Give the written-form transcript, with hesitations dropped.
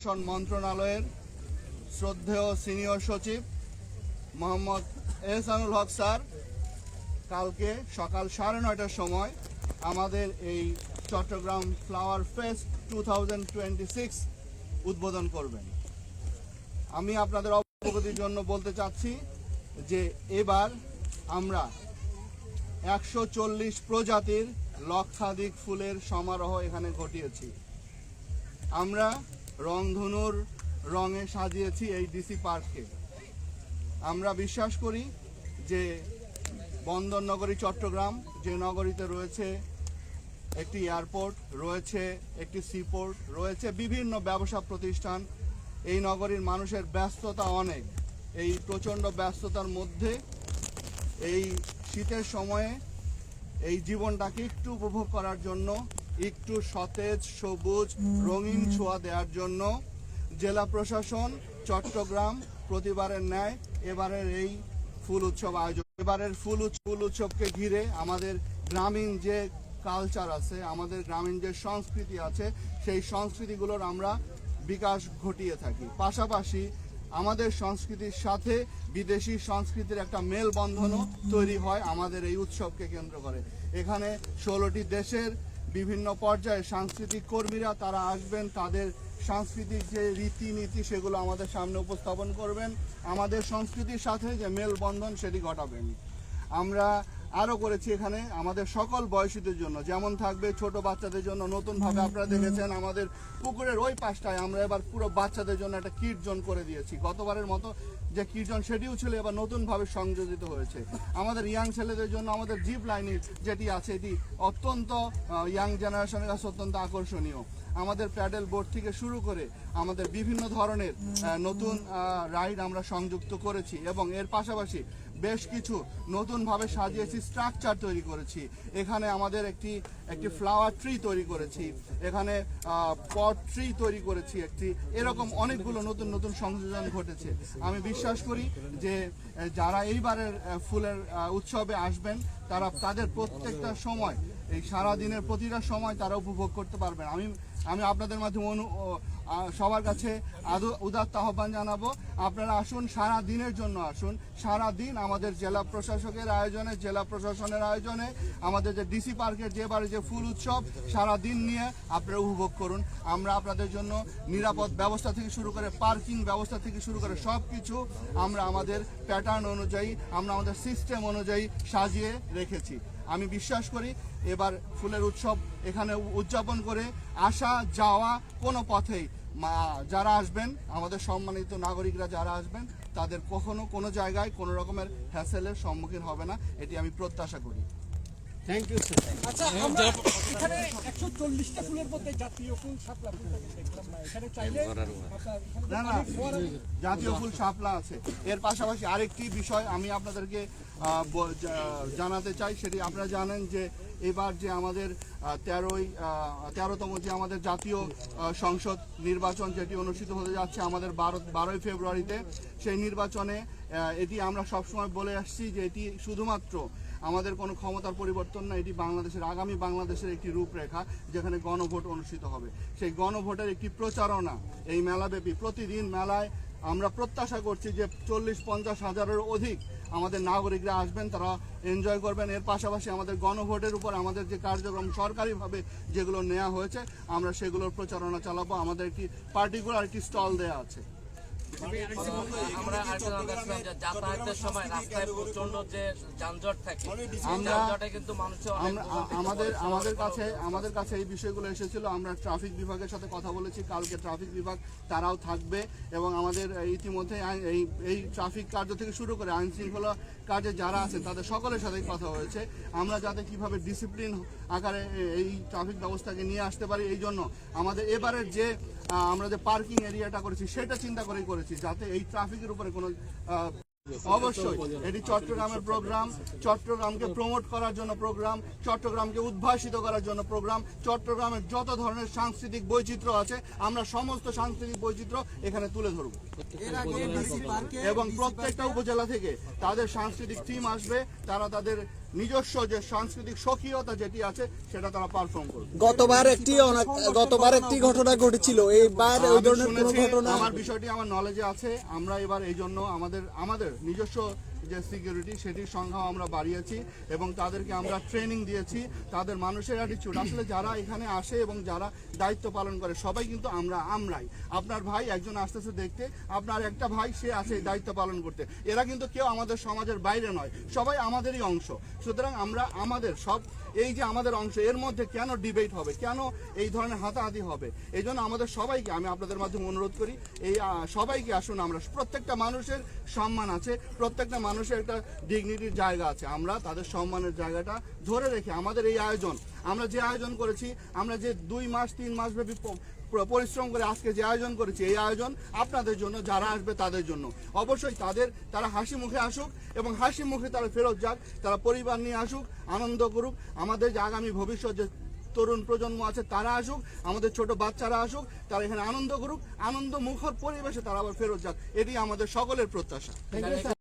মন্ত্রণালয়ের শ্রদ্ধেয় সিনিয়র সচিব মোহাম্মদ এহসানুল হক স্যার কালকে সকাল 9:30টার সময় আমাদের এই চট্টগ্রাম ফ্লাওয়ার ফেস্ট 2026 উদ্বোধন করবেন। আমি আপনাদের অবগতির জন্য বলতে চাচ্ছি যে এবার আমরা 140 প্রজাতির লক্ষাধিক ফুলের সমারোহ এখানে ঘটিয়েছি। আমরা রংধনুর রঙে সাজিয়েছি এই ডিসি পার্ককে। আমরা বিশ্বাস করি যে বন্দর নগরী চট্টগ্রাম, যে নগরীতে রয়েছে একটি এয়ারপোর্ট, রয়েছে একটি সিপোর্ট, রয়েছে বিভিন্ন ব্যবসা প্রতিষ্ঠান, এই নগরীর মানুষের ব্যস্ততা অনেক। এই প্রচণ্ড ব্যস্ততার মধ্যে এই শীতের সময়ে এই জীবনটাকে একটু উপভোগ করার জন্য, একটু সতেজ সবুজ রঙিন ছোঁয়া দেওয়ার জন্য জেলা প্রশাসন চট্টগ্রাম প্রতিবারের ন্যায় এবারের এই ফুল উৎসব আয়োজন। এবারের ফুল উৎসবকে ঘিরে আমাদের গ্রামীণ যে কালচার আছে, আমাদের গ্রামীণ যে সংস্কৃতি আছে, সেই সংস্কৃতিগুলোর আমরা বিকাশ ঘটিয়ে থাকি। পাশাপাশি আমাদের সংস্কৃতির সাথে বিদেশি সংস্কৃতির একটা মেলবন্ধনও তৈরি হয় আমাদের এই উৎসবকে কেন্দ্র করে। এখানে 16টি দেশের বিভিন্ন পর্যায়ে সাংস্কৃতিক কর্মীরা তারা আসবেন, তাদের সাংস্কৃতিক যে রীতিনীতি সেগুলো আমাদের সামনে উপস্থাপন করবেন, আমাদের সংস্কৃতির সাথে যে মেলবন্ধন সেটি ঘটাবেন। আমরা আরও করেছি এখানে আমাদের সকল বয়সীদের জন্য, যেমন থাকবে ছোট বাচ্চাদের জন্য নতুনভাবে আপনারা দেখেছেন আমাদের পুকুরের ওই পাশটায় আমরা এবার পুরো বাচ্চাদের জন্য একটা কিড জোন করে দিয়েছি। গতবারের মতো যে কিড জোন সেটিও ছিল, এবার নতুনভাবে সংযোজিত হয়েছে। আমাদের ইয়াং ছেলেদের জন্য আমাদের জিপ লাইনিং যেটি আছে এটি অত্যন্ত ইয়াং জেনারেশনের কাছে অত্যন্ত আকর্ষণীয়। আমাদের প্যাডেল বোট থেকে শুরু করে আমাদের বিভিন্ন ধরনের নতুন রাইড আমরা সংযুক্ত করেছি এবং এর পাশাপাশি বেশ কিছু নতুনভাবে সাজিয়েছি, স্ট্রাকচার তৈরি করেছি। এখানে আমাদের একটি ফ্লাওয়ার ট্রি তৈরি করেছি, এখানে পট ট্রি তৈরি করেছি একটি, এরকম অনেকগুলো নতুন নতুন সংযোজন ঘটেছে। আমি বিশ্বাস করি যে যারা এইবারের ফুলের উৎসবে আসবেন তারা তাদের প্রত্যেকটা সময়, এই সারাদিনের প্রতিটা সময় তারা উপভোগ করতে পারবেন। আমি আপনাদের মাধ্যমে সবার কাছে উদাত্ত আহ্বান জানাবো, আপনারা আসুন, সারা দিনের জন্য আসুন। সারা দিন আমাদের জেলা প্রশাসকের আয়োজনে, জেলা প্রশাসনের আয়োজনে আমাদের যে ডিসি পার্কের যেবারে যে ফুল উৎসব, সারা দিন নিয়ে আপনারা উপভোগ করুন। আমরা আপনাদের জন্য নিরাপদ ব্যবস্থা থেকে শুরু করে পার্কিং ব্যবস্থা থেকে শুরু করে সব কিছু আমরা আমাদের প্যাটার্ন অনুযায়ী, আমরা আমাদের সিস্টেম অনুযায়ী সাজিয়ে রেখেছি। আমি বিশ্বাস করি এবার ফুলের উৎসব এখানে উদযাপন করে আসা যাওয়া কোনো পথেই যারা আসবেন, আমাদের সম্মানিত নাগরিকরা যারা আসবেন, তাদের কখনো কোনো জায়গায় কোনো রকমের হ্যাসেলের সম্মুখীন হবে না, এটি আমি প্রত্যাশা করি। Thank you sir. আচ্ছা, আমরা এখানে 140টা ফুলের মধ্যে জাতীয় ফুল শাপলা ফুল দেখলাম না, এখানে চাইলে না জাতীয় ফুল শাপলা আছে। এর পাশাপাশি আরেকটি বিষয় আমি আপনাদেরকে জানাতে চাই, সেটি আপনারা জানেন যে এবার যে আমাদের 13তম যে আমাদের জাতীয় সংসদ নির্বাচন যেটি অনুষ্ঠিত হতে যাচ্ছে আমাদের 12ই ফেব্রুয়ারিতে, সেই নির্বাচনে এটি আমরা সবসময় বলে আসছি যে এটি শুধুমাত্র আমাদের কোনো ক্ষমতার পরিবর্তন না, এটি আগামী বাংলাদেশের একটি রূপরেখা, যেখানে গণভোট অনুষ্ঠিত হবে। সেই গণভোটের একটি প্রচারণা এই মেলাব্যাপী। প্রতিদিন মেলায় আমরা প্রত্যাশা করছি যে 40-50 হাজারের অধিক আমাদের নাগরিকরা আসবেন, তারা এনজয় করবেন। এর পাশাপাশি আমাদের গণভোটের উপর আমাদের যে কার্যক্রম সরকারিভাবে যেগুলো নেওয়া হয়েছে, আমরা সেগুলোর প্রচারণা চালাবো। আমাদের একটি পার্টিকুলার একটি স্টল দেওয়া আছে। আমরা যাতায়াতের সময় রাস্তায় প্রচন্ড যে যানজট থাকে, কিন্তু আমাদের কাছে এই বিষয়গুলো এসেছিল। আমরা ট্রাফিক বিভাগের সাথে কথা বলেছি, কালকে ট্রাফিক বিভাগ তারাও থাকবে এবং আমাদের ইতিমধ্যে এই ট্রাফিক কার্য থেকে শুরু করে আইন শৃঙ্খলা কার্যে যারা আছেন তাদের সকলের সাথেই কথা হয়েছে, আমরা যাতে কিভাবে ডিসিপ্লিন আকারে এই ট্রাফিক ব্যবস্থাকে নিয়ে আসতে পারি। এই জন্য আমাদের এবারের যে আমরা যে পার্কিং এরিয়াটা করেছি সেটা চিন্তা করেই করেছি, যাতে এই ট্রাফিকের উপরে কোনো অবশ্যই এটি চট্টগ্রামের প্রোগ্রাম, চট্টগ্রামকে প্রমোট করার জন্য প্রোগ্রাম, চট্টগ্রামকে উদ্ভাসিত করার জন্য প্রোগ্রাম। চট্টগ্রামের যত ধরনের সাংস্কৃতিক বৈচিত্র্য আছে আমরা সমস্ত সাংস্কৃতিক বৈচিত্র্য এখানে তুলে ধরব এবং প্রত্যেকটা উপজেলা থেকে তাদের সাংস্কৃতিক টিম আসবে, তারা তাদের নিজস্ব যে সাংস্কৃতিক স্বকীয়তা যেটি আছে সেটা তারা পারফর্ম করবে। গতবার একটি ঘটনা ঘটেছিল, এইবার ওই ধরনের কোনো ঘটনা? আমার বিষয়টি আমার নলেজে আছে। আমরা এবার এই জন্য আমাদের নিজস্ব যে সিকিউরিটি সেটির সংখ্যাও আমরা বাড়িয়েছি এবং তাদেরকে আমরা ট্রেনিং দিয়েছি। তাদের মানুষের অ্যাটিটিউড আসলে যারা এখানে আসে এবং যারা দায়িত্ব পালন করে সবাই কিন্তু আমরাই। আপনার ভাই একজন আসতেছে দেখতে, আপনার একটা ভাই সে আসে দায়িত্ব পালন করতে। এরা কিন্তু কেউ আমাদের সমাজের বাইরে নয়, সবাই আমাদেরই অংশ। সুতরাং আমরা আমাদের সব এই যে আমাদের অংশ, এর মধ্যে কেন ডিবেট হবে, কেন এই ধরনের হাতাহাতি হবে? এই জন্য আমাদের সবাইকে আমি আপনাদের মাধ্যমে অনুরোধ করি, এই সবাইকে আসুন। আমরা প্রত্যেকটা মানুষের সম্মান আছে, প্রত্যেকটা মানুষের একটা ডিগনিটির জায়গা আছে। আমরা তাদের সম্মানের জায়গাটা ধরে রেখে আমাদের এই আয়োজন, আমরা যে আয়োজন করেছি, আমরা যে 2 মাস 3 মাস ব্যাপী পরিশ্রম করে আজকে যে আয়োজন করেছি, এই আয়োজন আপনাদের জন্য, যারা আসবে তাদের জন্য। অবশ্যই তারা হাসি মুখে আসুক এবং হাসি মুখে তারা ফেরত যাক, তারা পরিবার নিয়ে আসুক, আনন্দ করুক। আমাদের যে আগামী ভবিষ্যৎ যে তরুণ প্রজন্ম আছে তারা আসুক, আমাদের ছোট বাচ্চারা আসুক, তারা এখানে আনন্দ করুক, আনন্দ মুখর পরিবেশে তারা আবার ফেরত যাক। এটি আমাদের সকলের প্রত্যাশা।